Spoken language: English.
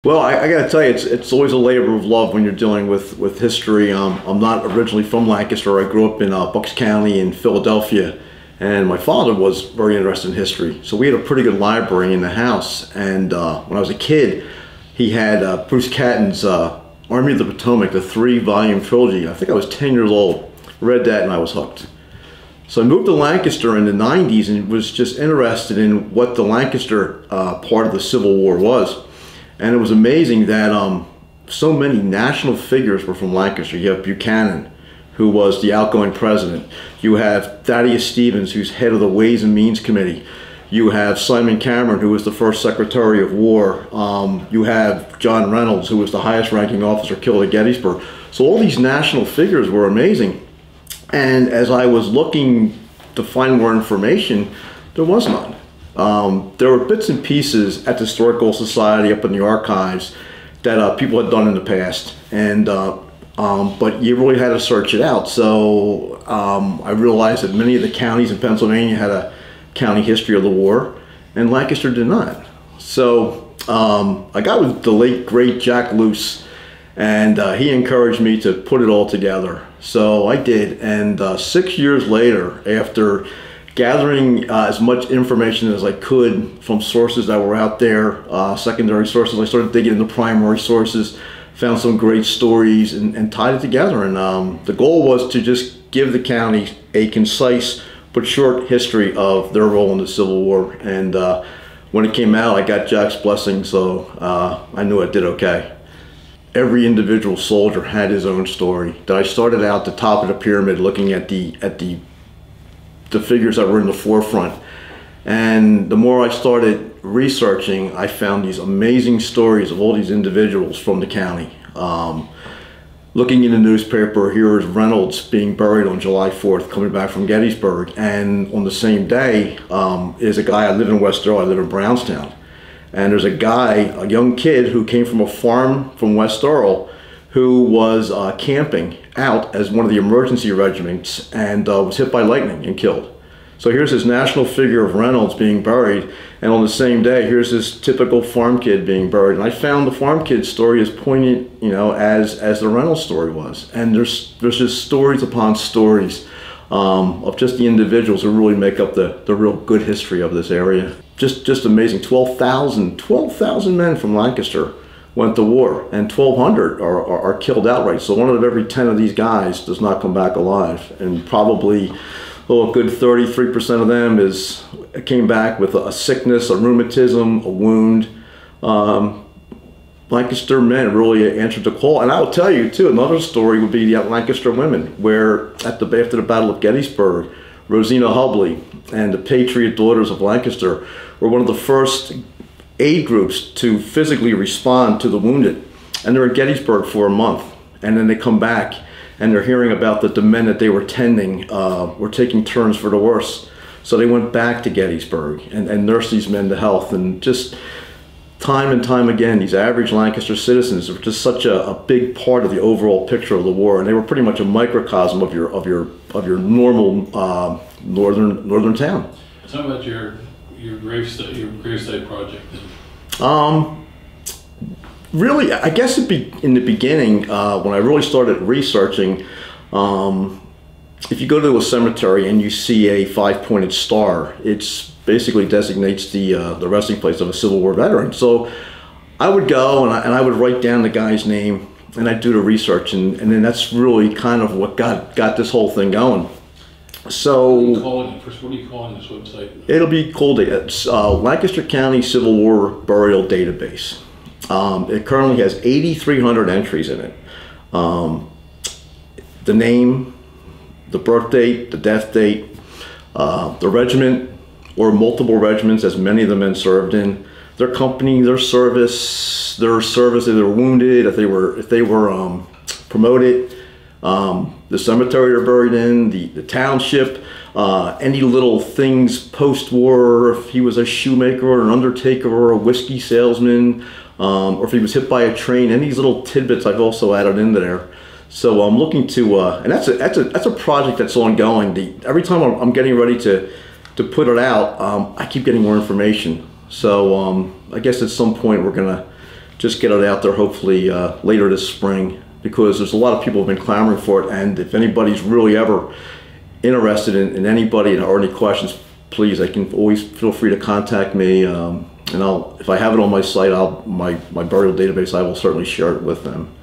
Well, I got to tell you, it's always a labor of love when you're dealing with history. I'm not originally from Lancaster. I grew up in Bucks County in Philadelphia, and my father was very interested in history. So we had a pretty good library in the house. And when I was a kid, he had Bruce Catton's Army of the Potomac, the 3-volume trilogy. I think I was 10 years old. Read that and I was hooked. So I moved to Lancaster in the 90s and was just interested in what the Lancaster part of the Civil War was. And it was amazing that so many national figures were from Lancaster. You have Buchanan, who was the outgoing president. You have Thaddeus Stevens, who's head of the Ways and Means Committee. You have Simon Cameron, who was the first Secretary of War. You have John Reynolds, who was the highest ranking officer killed at Gettysburg. So all these national figures were amazing. And as I was looking to find more information, there was none. There were bits and pieces at the Historical Society up in the archives that people had done in the past, and but you really had to search it out. So I realized that many of the counties in Pennsylvania had a county history of the war, and Lancaster did not. So I got with the late great Jack Luce, and he encouraged me to put it all together. So I did, and 6 years later, after gathering as much information as I could from sources that were out there, secondary sources, I started digging into primary sources, found some great stories, and tied it together. And the goal was to just give the county a concise but short history of their role in the Civil War. And when it came out, I got Jack's blessing, so I knew I did okay. Every individual soldier had his own story. That I started out at the top of the pyramid looking at the figures that were in the forefront. And the more I started researching, I found these amazing stories of all these individuals from the county. Looking in the newspaper, here is Reynolds being buried on July 4th, coming back from Gettysburg. And on the same day is a guy, I live in West Earl, I live in Brownstown. And there's a guy, a young kid who came from a farm from West Earl, who was camping out as one of the emergency regiments and was hit by lightning and killed. So here's this national figure of Reynolds being buried, and on the same day, here's this typical farm kid being buried. And I found the farm kid's story as poignant, you know, as the Reynolds story was. And there's just stories upon stories of just the individuals who really make up the real good history of this area. Just amazing. 12,000 men from Lancaster went to war, and 1,200 are killed outright. So one out of every 10 of these guys does not come back alive, and probably a good 33% of them came back with a sickness, a rheumatism, a wound. Lancaster men really answered the call. And I will tell you too, another story would be the Lancaster women, where after the Battle of Gettysburg, Rosina Hubley and the Patriot Daughters of Lancaster were one of the first aid groups to physically respond to the wounded. And they're at Gettysburg for a month, and then they come back and they're hearing about that the men that they were tending were taking turns for the worse. So they went back to Gettysburg and nursed these men to health. And just time and time again, these average Lancaster citizens were just such a big part of the overall picture of the war, and they were pretty much a microcosm of your normal northern town. Tell me about your gravesite project. Really, I guess in the beginning, when I really started researching, if you go to a cemetery and you see a 5-pointed star, it basically designates the resting place of a Civil War veteran. So I would go and I would write down the guy's name, and I'd do the research, and then that's really kind of what got this whole thing going. So what are you calling this website? It'll be called Lancaster County Civil War Burial Database. It currently has 8,300 entries in it. The name, the birth date, the death date, the regiment or multiple regiments, as many of the men served in, their company, their service, if they were wounded, if they were promoted, the cemetery they're buried in, the township, any little things post-war, if he was a shoemaker or an undertaker or a whiskey salesman, or if he was hit by a train. Any of these little tidbits I've also added into there. So I'm looking to, and that's a project that's ongoing. Every time I'm getting ready to put it out, I keep getting more information. So I guess at some point we're gonna just get it out there hopefully later this spring, because there's a lot of people who have been clamoring for it. And if anybody's really ever interested in anybody or any questions, please, I can always feel free to contact me. And if I have it on my site, my burial database, I will certainly share it with them.